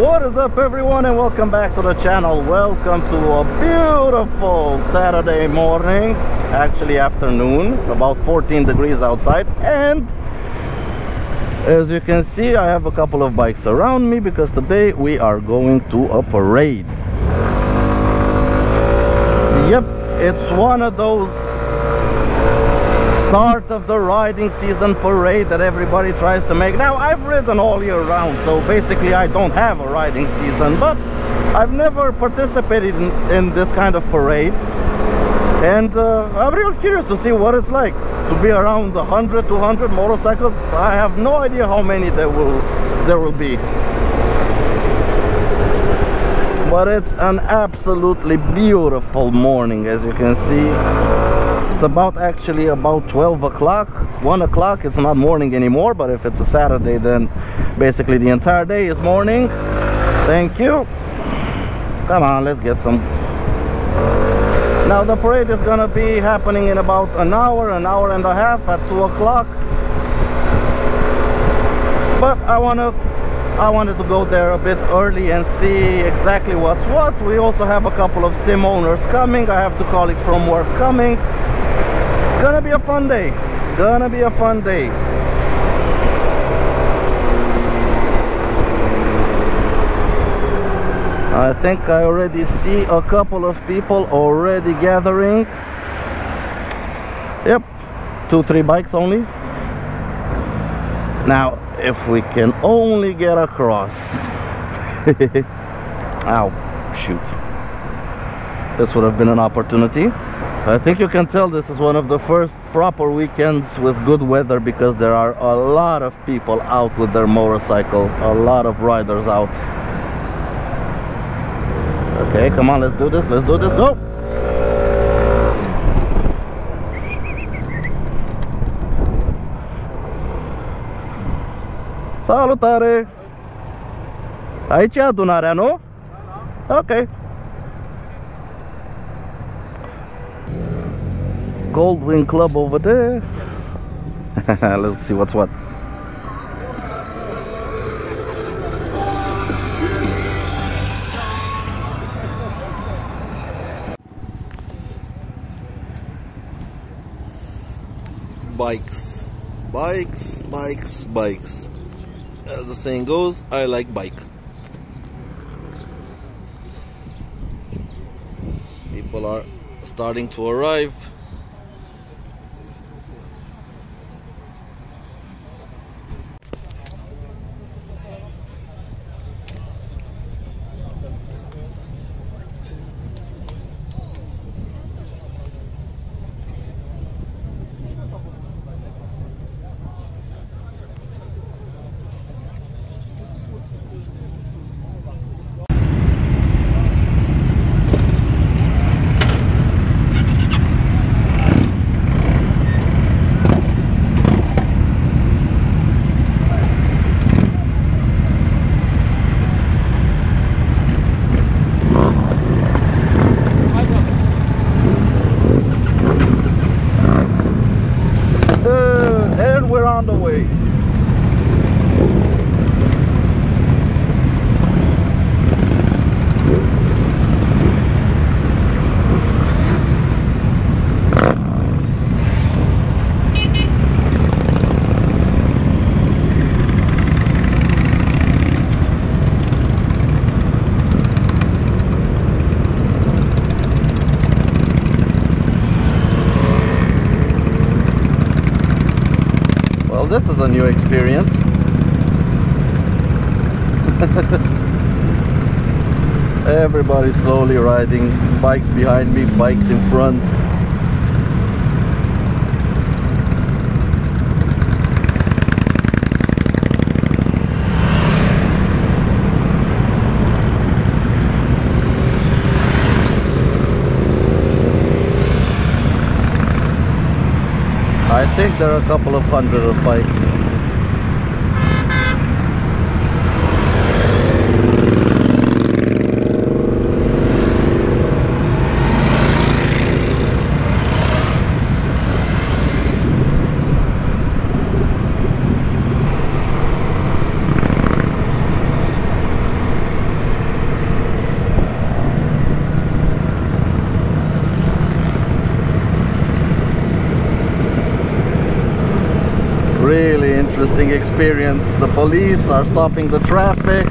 What is up, everyone, and welcome back to the channel. Welcome to a beautiful Saturday morning, actually afternoon, about 14 degrees outside. And as you can see, I have a couple of bikes around me because today we are going to a parade. Yep, it's one of those start of the riding season parade that everybody tries to make. Now, I've ridden all year round, so basically I don't have a riding season, but I've never participated in this kind of parade, and I'm real curious to see what it's like to be around 100, 200 motorcycles. I have no idea how many there will be, but it's an absolutely beautiful morning. As you can see, it's actually about 12 o'clock, 1 o'clock. It's not morning anymore, but if it's a Saturday, then basically the entire day is morning. Thank you. Come on, let's get some. Now the parade is gonna be happening in about an hour and a half at 2 o'clock. But I wanted to go there a bit early and see exactly what's what. We also have a couple of sim owners coming. I have two colleagues from work coming. It's gonna be a fun day. Gonna be a fun day. I think I already see a couple of people already gathering. Yep, 2-3 bikes only. Now, if we can only get across. Ow, shoot. This would have been an opportunity. I think you can tell this is one of the first proper weekends with good weather, because there are a lot of people out with their motorcycles, a lot of riders out. Okay, come on, let's do this, go! Salutare! Aici e adunarea, nu? Ok. Goldwing Club over there. Let's see what's what. Bikes, bikes, bikes, bikes. As the saying goes, I like bike. People are starting to arrive. On the way. This is a new experience. Everybody slowly riding, bikes behind me, bikes in front. I think there are a couple of hundred of bikes. experience. The police are stopping the traffic.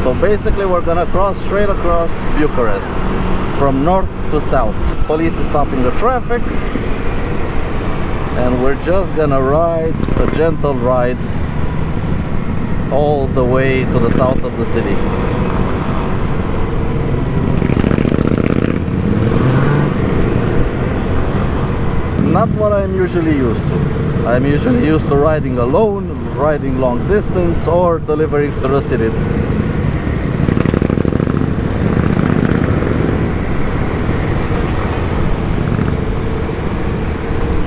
So basically we're gonna cross straight across Bucharest from north to south. Police is stopping the traffic and we're just gonna ride a gentle ride all the way to the south of the city. Not what I'm usually used to. I'm usually used to riding alone, riding long distance, or delivering through the city.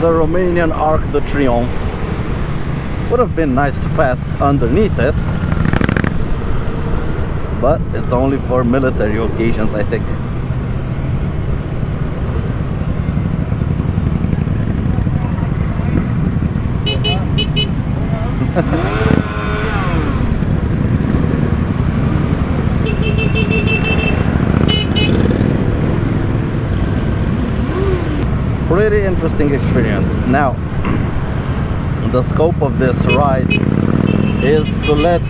The Romanian Arc de Triomphe. Would have been nice to pass underneath it, but it's only for military occasions, I think. Pretty interesting experience. Now, the scope of this ride is to let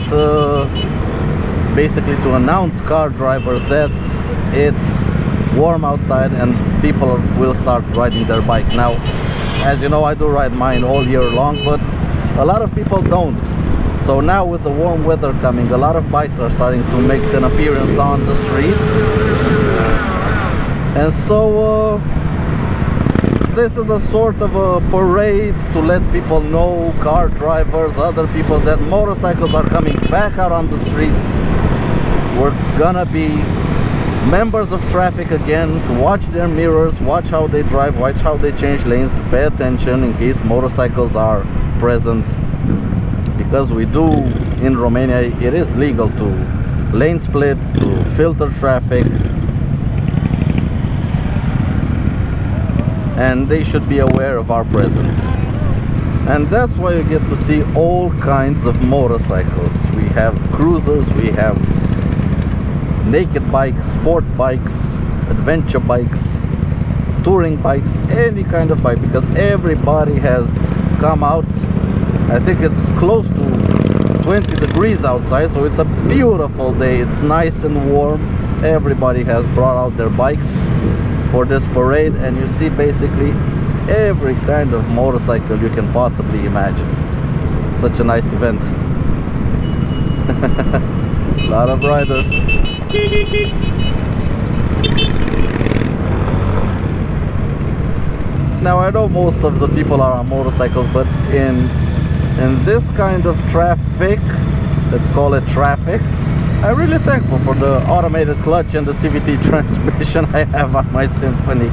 basically to announce car drivers that it's warm outside and people will start riding their bikes. Now, as you know, I do ride mine all year long, but a lot of people don't. So now with the warm weather coming, a lot of bikes are starting to make an appearance on the streets. And so this is a sort of a parade to let people know, car drivers, other people, that motorcycles are coming back out on the streets. We're gonna be members of traffic again, to watch their mirrors, watch how they drive, watch how they change lanes, to pay attention in case motorcycles are present. Because we do, in Romania, it is legal to lane split, to filter traffic, and they should be aware of our presence. And that's why you get to see all kinds of motorcycles. We have cruisers, we have naked bikes, sport bikes, adventure bikes, touring bikes, any kind of bike, because everybody has come out. I think it's close to 20 degrees outside, so it's a beautiful day. It's nice and warm. Everybody has brought out their bikes for this parade, and you see basically every kind of motorcycle you can possibly imagine. Such a nice event. A lot of riders. Now I know most of the people are on motorcycles, but in this kind of traffic, let's call it traffic, I'm really thankful for the automated clutch and the CVT transmission I have on my Symphony.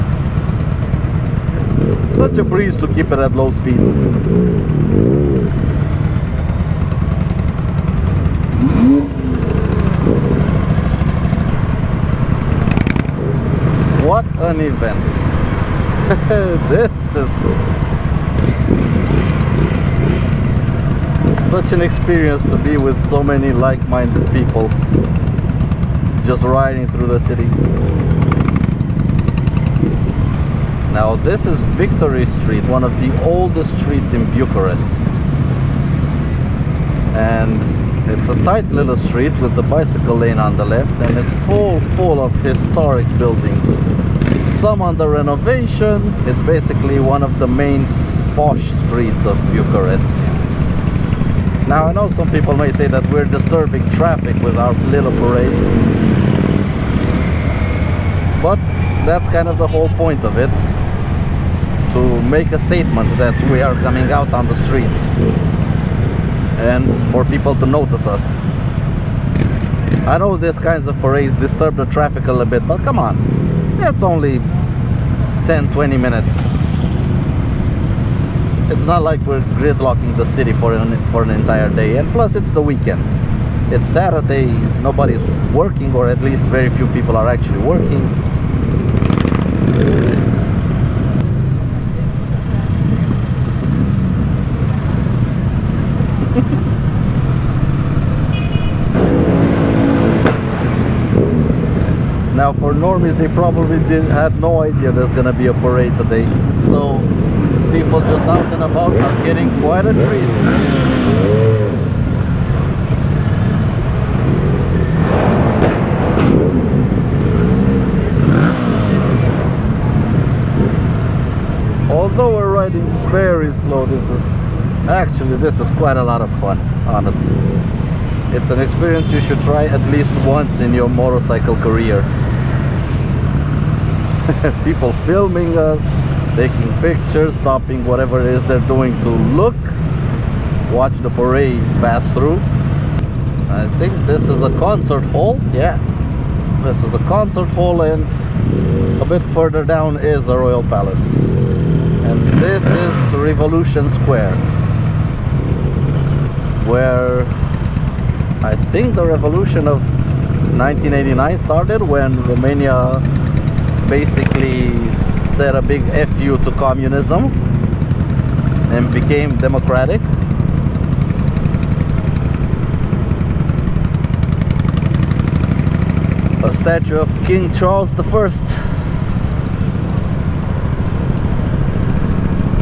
Such a breeze to keep it at low speeds. What an event. This is such an experience to be with so many like-minded people just riding through the city. Now this is Victory Street, one of the oldest streets in Bucharest, and it's a tight little street with the bicycle lane on the left, and it's full of historic buildings, some under renovation. It's basically one of the main posh streets of Bucharest. Now I know some people may say that we're disturbing traffic with our little parade, but that's kind of the whole point of it, to make a statement that we are coming out on the streets and for people to notice us. I know these kinds of parades disturb the traffic a little bit, but come on, it's only 10-20 minutes. It's not like we're gridlocking the city for an entire day, and plus it's the weekend. It's Saturday, nobody's working, or at least very few people are actually working. Now for normies, they probably had no idea there's gonna be a parade today. So people just out and about are getting quite a treat. Although we're riding very slow, this is quite a lot of fun, honestly. It's an experience you should try at least once in your motorcycle career. People filming us, taking pictures, stopping whatever it is they're doing to look, watch the parade pass through. I think this is a concert hall. Yeah, this is a concert hall, and a bit further down is a royal palace. And this is Revolution Square, where I think the revolution of 1989 started, when Romania basically said a big FU to communism and became democratic. A statue of King Charles I.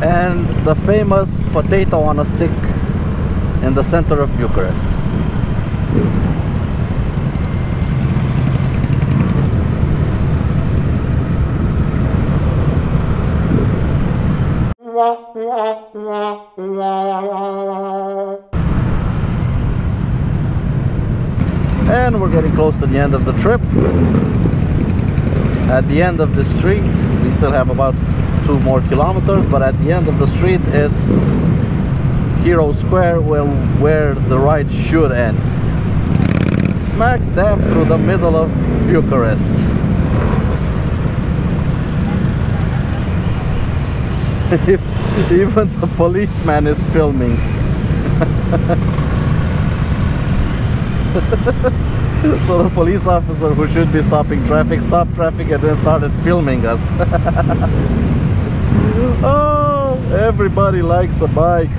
And the famous potato on a stick in the center of Bucharest. And we're getting close to the end of the trip. At the end of the street, we still have about 2 more kilometers, but at the end of the street it's Hero Square, where the ride should end. Smack dab through the middle of Bucharest. Even the policeman is filming. So the police officer who should be stopping traffic stopped traffic and then started filming us. Oh, everybody likes a bike.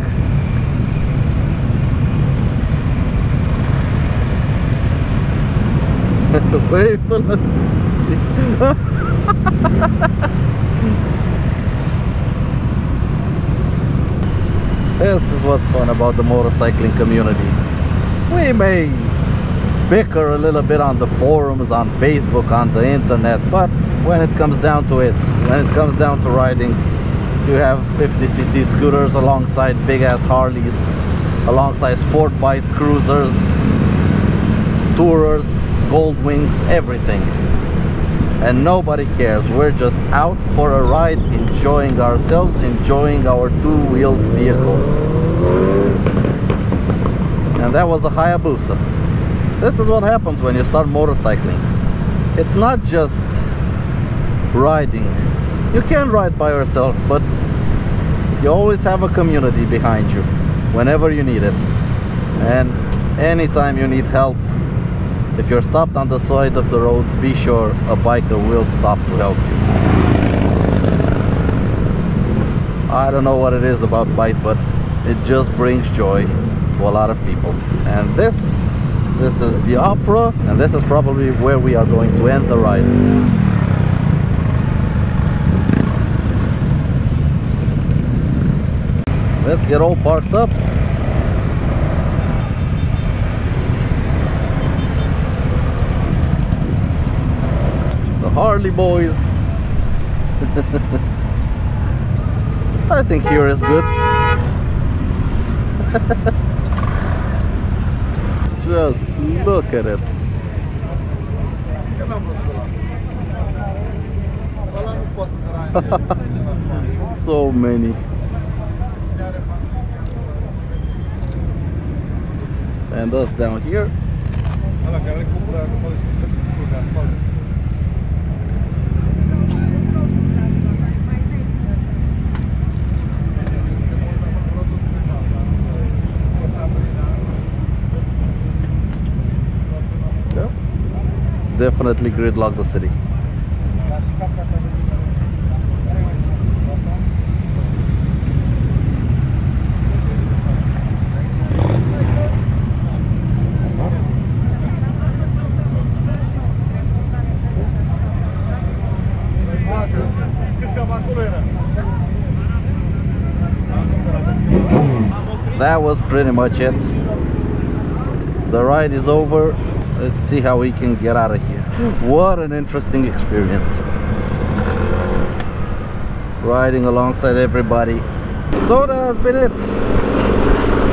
Wait till This is what's fun about the motorcycling community. We may bicker a little bit on the forums, on Facebook, on the internet, but when it comes down to it, when it comes down to riding, you have 50cc scooters alongside big ass Harleys, alongside sport bikes, cruisers, tourers, gold wings, everything. And nobody cares. We're just out for a ride, enjoying ourselves, enjoying our two-wheeled vehicles. And that was a Hayabusa. This is what happens when you start motorcycling. It's not just riding. You can ride by yourself, but you always have a community behind you whenever you need it. And anytime you need help, if you're stopped on the side of the road, be sure a biker will stop to help you. I don't know what it is about bikes, but it just brings joy to a lot of people. And this is the Opera, and this is probably where we are going to end the ride. Let's get all parked up. Harley boys. I think here is good. Just look at it. So many. And us down here. Definitely gridlock the city. that was pretty much it. The ride is over. Let's see how we can get out of here. What an interesting experience. Riding alongside everybody. So that has been it.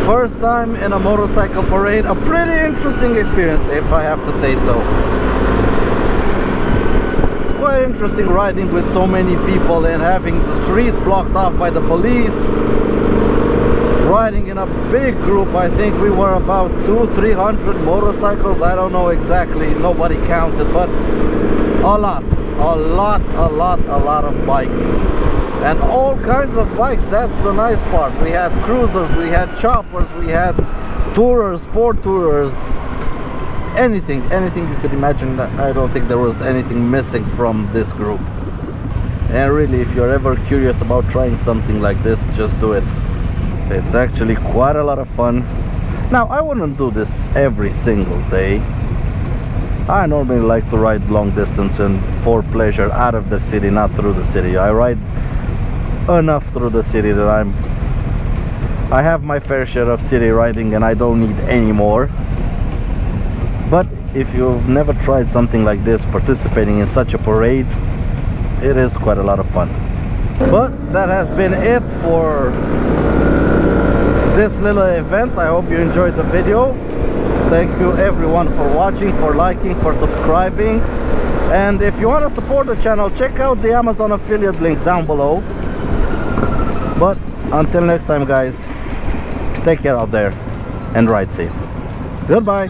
First time in a motorcycle parade. A pretty interesting experience, if I have to say so. It's quite interesting riding with so many people and having the streets blocked off by the police. Riding in a big group. I think we were about 200-300 motorcycles. I don't know exactly, nobody counted, but a lot of bikes, and all kinds of bikes. That's the nice part. We had cruisers, we had choppers, we had tourers, sport tourers, anything you could imagine. I don't think there was anything missing from this group. And really, if you're ever curious about trying something like this, just do it. It's actually quite a lot of fun. Now, I wouldn't do this every single day. I normally like to ride long distance and for pleasure out of the city, not through the city. I ride enough through the city that I have my fair share of city riding and I don't need any more. But if you've never tried something like this, participating in such a parade, it is quite a lot of fun. But that has been it for this little event. I hope you enjoyed the video. Thank you everyone for watching, for liking, for subscribing. And if you want to support the channel, check out the Amazon affiliate links down below. But until next time, guys, take care out there and ride safe. Goodbye.